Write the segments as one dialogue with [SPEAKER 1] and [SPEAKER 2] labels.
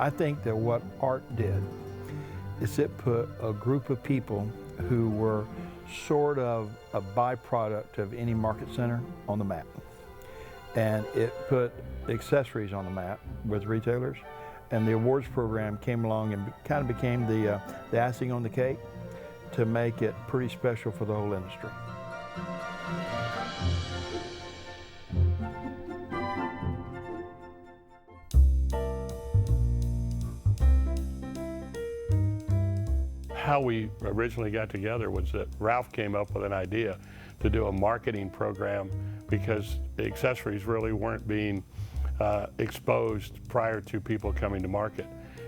[SPEAKER 1] I think that what art did is it put a group of people who were sort of a byproduct of any market center on the map. And it put accessories on the map with retailers. And the awards program came along and kind of became the icing on the cake to make it pretty special for the whole industry.
[SPEAKER 2] How we originally got together was that Ralph came up with an idea to do a marketing program because the accessories really weren't being exposed prior to people coming to market.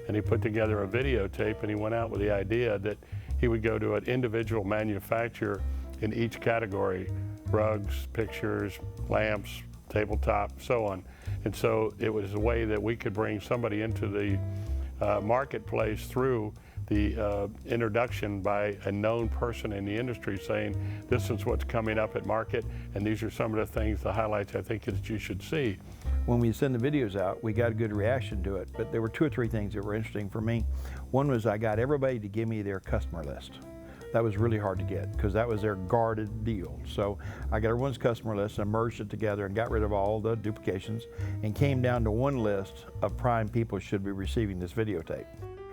[SPEAKER 2] And he put together a videotape, and he went out with the idea that he would go to an individual manufacturer in each category: rugs, pictures, lamps, tabletop, so on. And so it was a way that we could bring somebody into the marketplace through the introduction by a known person in the industry saying, this is what's coming up at market, and these are some of the things, the highlights I think that you should see.
[SPEAKER 1] When we send the videos out, we got a good reaction to it, but there were 2 or 3 things that were interesting for me. One was I got everybody to give me their customer list. That was really hard to get because that was their guarded deal. So I got everyone's customer list and merged it together and got rid of all the duplications and came down to one list of prime people should be receiving this videotape.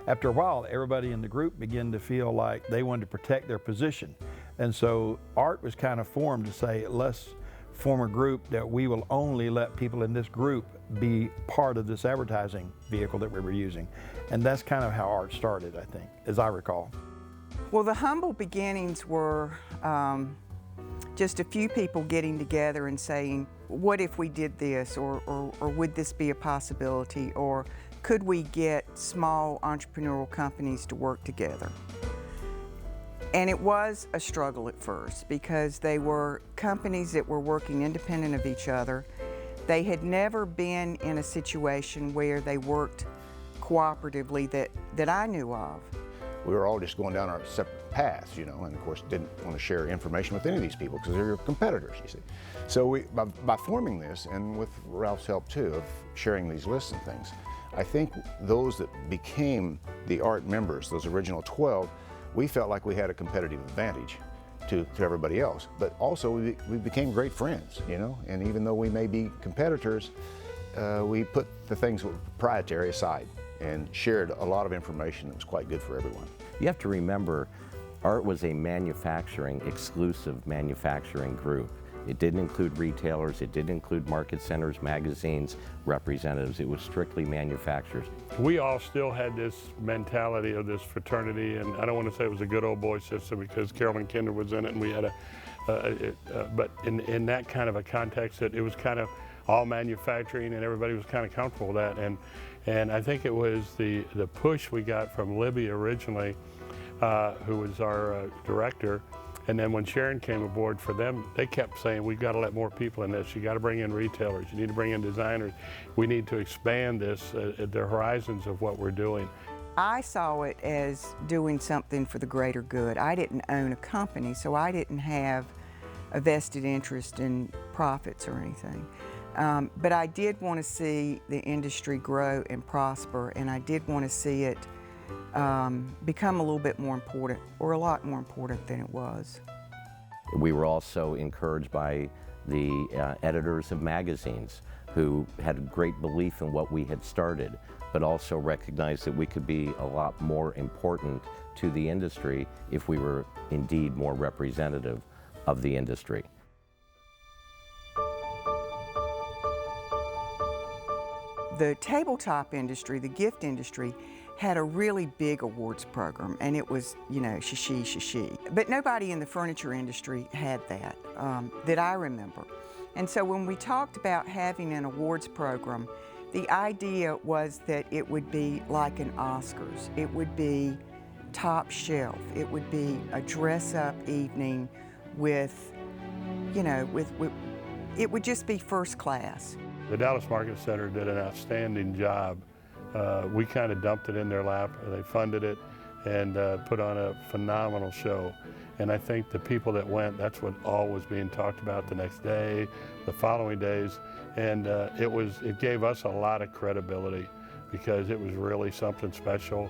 [SPEAKER 1] After a while, everybody in the group began to feel like they wanted to protect their position. And so art was kind of formed to say, let's form a group that we will only let people in this group be part of this advertising vehicle that we were using. And that's kind of how art started, I think, as I recall.
[SPEAKER 3] Well, the humble beginnings were just a few people getting together and saying, what if we did this, or would this be a possibility, or could we get small entrepreneurial companies to work together? And it was a struggle at first because they were companies that were working independent of each other. They had never been in a situation where they worked cooperatively that I knew of.
[SPEAKER 4] We were all just going down our separate paths, you know, and of course didn't want to share information with any of these people because they're your competitors, you see. So by forming this, and with Ralph's help too, of sharing these lists and things, I think those that became the art members, those original 12, we felt like we had a competitive advantage to everybody else. But also we became great friends, you know, and even though we may be competitors, we put the things that were proprietary aside and shared a lot of information that was quite good for everyone.
[SPEAKER 5] You have to remember, art was a exclusive manufacturing group. It didn't include retailers, it didn't include market centers, magazines, representatives. It was strictly manufacturers.
[SPEAKER 2] We all still had this mentality of this fraternity, and I don't want to say it was a good old boy system because Carolyn Kinder was in it, and we had but in that kind of a context, it was kind of all manufacturing, and everybody was kind of comfortable with that. And I think it was the push we got from Libbie originally, who was our director. And then when Sharon came aboard, for them, they kept saying, we've got to let more people in this. You got to bring in retailers. You need to bring in designers. We need to expand this, the horizons of what we're doing.
[SPEAKER 3] I saw it as doing something for the greater good. I didn't own a company, so I didn't have a vested interest in profits or anything. But I did want to see the industry grow and prosper, and I did want to see it become a little bit more important, or a lot more important than it was.
[SPEAKER 5] We were also encouraged by the editors of magazines who had a great belief in what we had started, but also recognized that we could be a lot more important to the industry if we were indeed more representative of the industry.
[SPEAKER 3] The tabletop industry, the gift industry, had a really big awards program, and it was, you know, she. But nobody in the furniture industry had that, that I remember. And so when we talked about having an awards program, the idea was that it would be like an Oscars. It would be top shelf. It would be a dress-up evening with, you know, it would just be first class.
[SPEAKER 2] The Dallas Market Center did an outstanding job. We kind of dumped it in their lap. They funded it and put on a phenomenal show. And I think the people that went, that's what all was being talked about the next day, the following days. And it gave us a lot of credibility because it was really something special,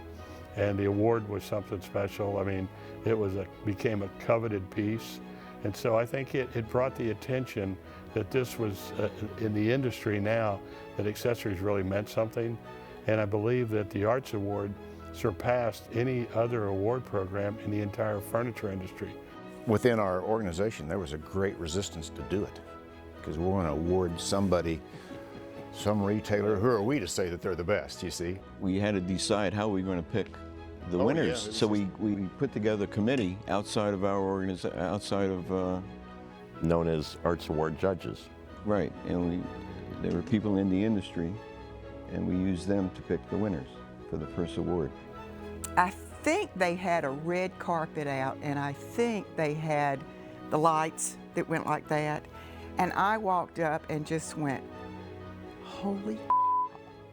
[SPEAKER 2] and the award was something special. I mean, it was became a coveted piece, and so I think it brought the attention that this was in the industry now, that accessories really meant something, and I believe that the Arts Award surpassed any other award program in the entire furniture industry.
[SPEAKER 4] Within our organization, there was a great resistance to do it, because we're going to award somebody, some retailer. Who are we to say that they're the best, you see?
[SPEAKER 6] We had to decide how we were going to pick the winners.
[SPEAKER 4] Yeah,
[SPEAKER 6] so we put together a committee outside of our organization,
[SPEAKER 5] Known as Arts Award judges.
[SPEAKER 6] right, and there were people in the industry, and we used them to pick the winners for the first award.
[SPEAKER 3] I think they had a red carpet out, and I think they had the lights that went like that. And I walked up and just went, holy,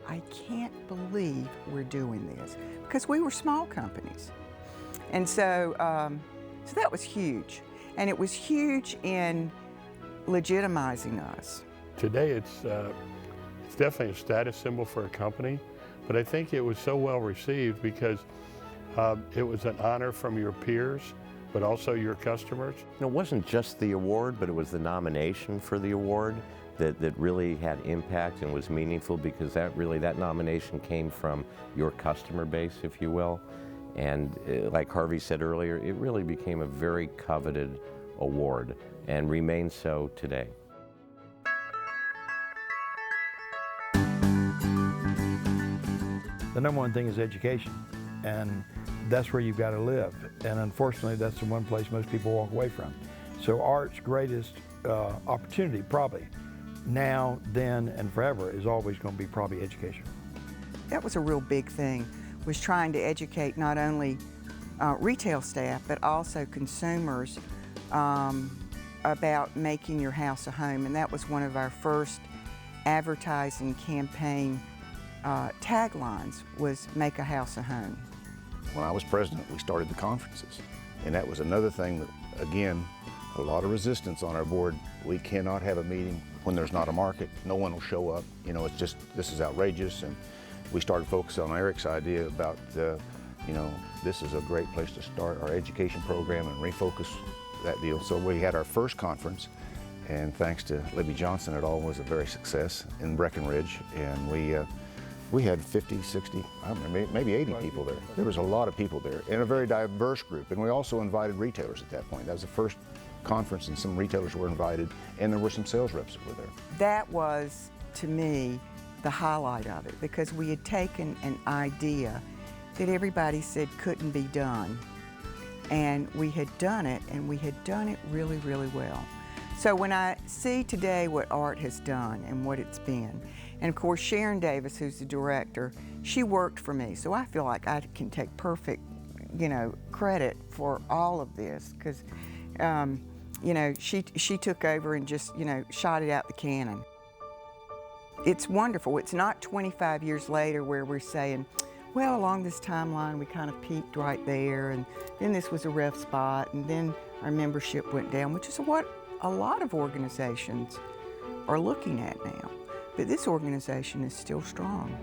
[SPEAKER 3] I can't believe we're doing this. Because we were small companies. And so, so that was huge. And it was huge in legitimizing us.
[SPEAKER 2] Today it's definitely a status symbol for a company, but I think it was so well received because it was an honor from your peers, but also your customers.
[SPEAKER 5] It wasn't just the award, but it was the nomination for the award that really had impact and was meaningful, because that nomination came from your customer base, if you will. And like Harvey said earlier, it really became a very coveted award and remains so today.
[SPEAKER 1] The number one thing is education, and that's where you've got to live. And unfortunately, that's the one place most people walk away from. So art's greatest opportunity, probably now, then, and forever, is always going to be probably education.
[SPEAKER 3] That was a real big thing, was trying to educate not only retail staff, but also consumers about making your house a home. And that was one of our first advertising campaign taglines, was make a house a home.
[SPEAKER 4] When I was president, we started the conferences. And that was another thing that, again, a lot of resistance on our board. We cannot have a meeting when there's not a market. No one will show up. You know, it's just, this is outrageous. And we started focusing on Eric's idea about, you know, this is a great place to start our education program and refocus that deal. So we had our first conference, and thanks to Libbie Johnson, it all was a very success in Breckenridge. And we had 50, 60, I don't know, maybe 80 people there. There was a lot of people there, and a very diverse group. And we also invited retailers at that point. That was the first conference, and some retailers were invited, and there were some sales reps that were there.
[SPEAKER 3] That was, to me, the highlight of it, because we had taken an idea that everybody said couldn't be done, and we had done it, and we had done it really, really well. So when I see today what art has done and what it's been, and of course Sharon Davis, who's the director, she worked for me, so I feel like I can take perfect, you know, credit for all of this, because you know, she took over and just, you know, shot it out the cannon. It's wonderful. It's not 25 years later where we're saying, well, along this timeline we kind of peaked right there, and then this was a rough spot, and then our membership went down, which is what a lot of organizations are looking at now. But this organization is still strong.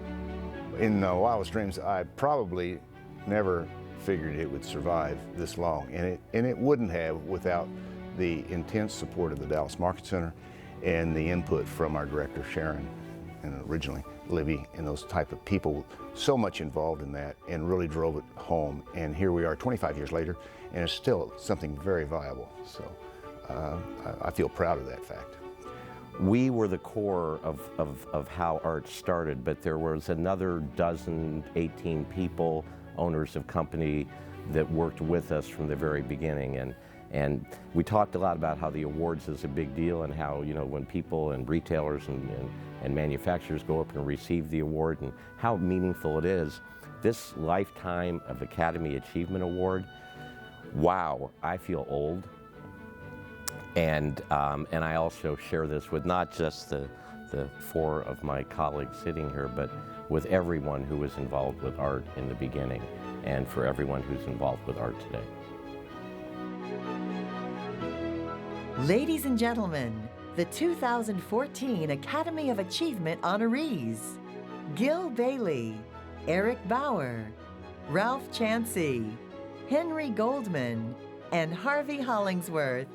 [SPEAKER 4] In wildest dreams, I probably never figured it would survive this long, and it wouldn't have without the intense support of the Dallas Market Center and the input from our director Sharon, and originally Libbie, and those type of people, so much involved in that and really drove it home. And here we are 25 years later, and it's still something very viable. So I feel proud of that fact.
[SPEAKER 5] We were the core of how art started, but there was another 18 people, owners of company, that worked with us from the very beginning. And we talked a lot about how the awards is a big deal, and how, you know, when people and retailers and manufacturers go up and receive the award, and how meaningful it is. This Lifetime of Academy Achievement Award, wow, I feel old. And I also share this with not just the 4 of my colleagues sitting here, but with everyone who was involved with art in the beginning, and for everyone who's involved with art today.
[SPEAKER 7] Ladies and gentlemen, the 2014 Academy of Achievement honorees. Gil Bailie, Eric Bauer, Ralph Chancey, Henry Goldman, and Harvey Hollingsworth.